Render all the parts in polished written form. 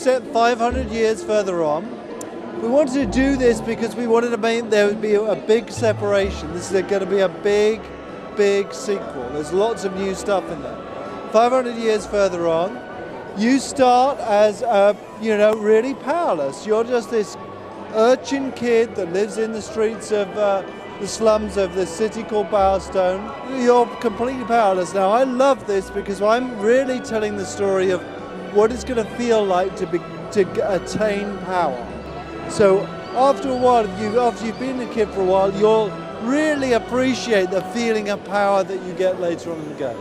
set 500 years further on. We wanted to do this because we wanted to make there would be a big separation. This is going to be a big sequel. There's lots of new stuff in there. 500 years further on, you start as, really powerless. You're just this urchin kid that lives in the streets of the slums of this city called Bowerstone. You're completely powerless. Now, I love this because I'm really telling the story of what it's going to feel like to attain power. So after a while, after you've been a kid for a while, you'll really appreciate the feeling of power that you get later on in the game.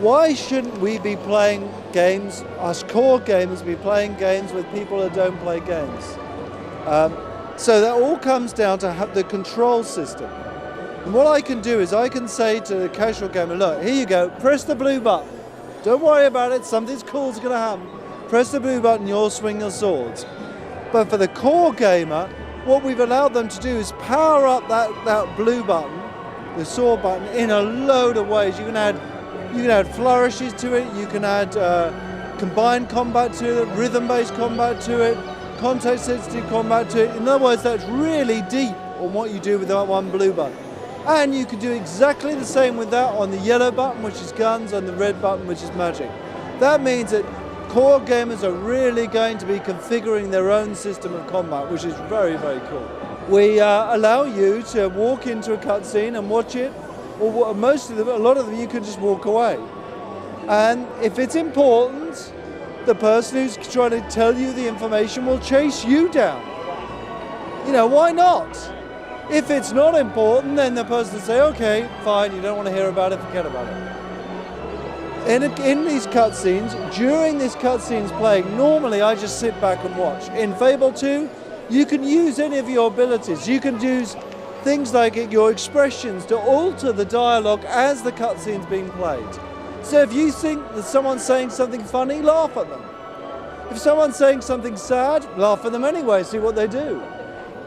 Why shouldn't we be playing games, us core gamers be playing games with people who don't play games? So that all comes down to the control system. And what I can do is I can say to the casual gamer, look, here you go, press the blue button. Don't worry about it, something cool's going to happen. Press the blue button, you'll swing your swords. But for the core gamer, what we've allowed them to do is power up that blue button, the sword button, in a load of ways. You can add flourishes to it, you can add combined combat to it, rhythm-based combat to it, context-sensitive combat to it. In other words, that's really deep on what you do with that one blue button. And you can do exactly the same with that on the yellow button, which is guns, and the red button, which is magic. That means that core gamers are really going to be configuring their own system of combat, which is very, very cool. We allow you to walk into a cutscene and watch it, or a lot of them you can just walk away. And if it's important, the person who's trying to tell you the information will chase you down. Why not? If it's not important, then the person will say, okay, fine, you don't want to hear about it, forget about it. In these cutscenes, during this cutscene's playing, normally I just sit back and watch. In Fable 2, you can use any of your abilities. You can use things like your expressions to alter the dialogue as the cutscene's being played. So if you think that someone's saying something funny, laugh at them. If someone's saying something sad, laugh at them anyway, see what they do.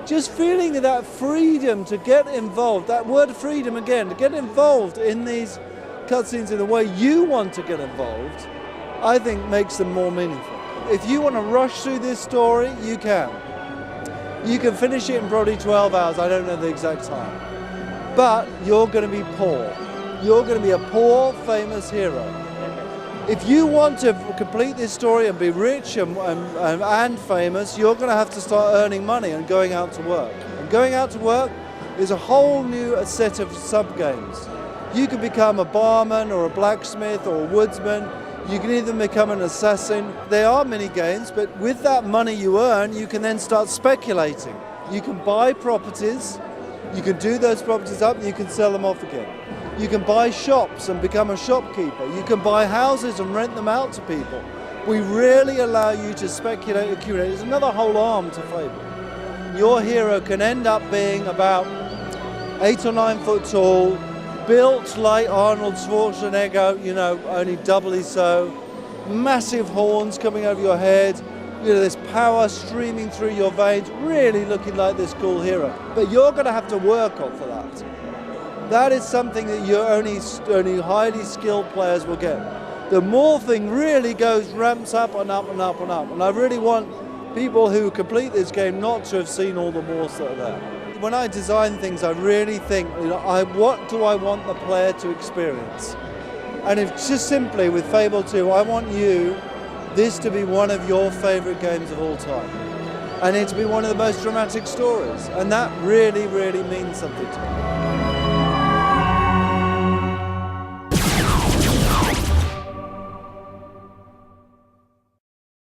Just feeling that freedom to get involved, that word freedom again, to get involved in these cutscenes in the way you want to get involved, I think makes them more meaningful. If you want to rush through this story, you can. You can finish it in probably 12 hours, I don't know the exact time. But you're going to be poor. You're going to be a poor, famous hero. If you want to complete this story and be rich and famous, you're going to have to start earning money and going out to work. And going out to work is a whole new set of sub-games. You can become a barman or a blacksmith or a woodsman. You can even become an assassin. There are mini games, but with that money you earn, you can then start speculating. You can buy properties, you can do those properties up, and you can sell them off again. You can buy shops and become a shopkeeper. You can buy houses and rent them out to people. We really allow you to speculate and accumulate. There's another whole arm to Fable. Your hero can end up being about 8 or 9 foot tall, built like Arnold Schwarzenegger, only doubly so, massive horns coming over your head, this power streaming through your veins, really looking like this cool hero. But you're going to have to work on for that. That is something that only highly skilled players will get. The morph thing really ramps up and up and up and up. And I really want people who complete this game not to have seen all the morphs that are there. When I design things, I really think, what do I want the player to experience? And it's just simply with Fable 2, I want this to be one of your favorite games of all time. And it to be one of the most dramatic stories. And that really, really means something to me.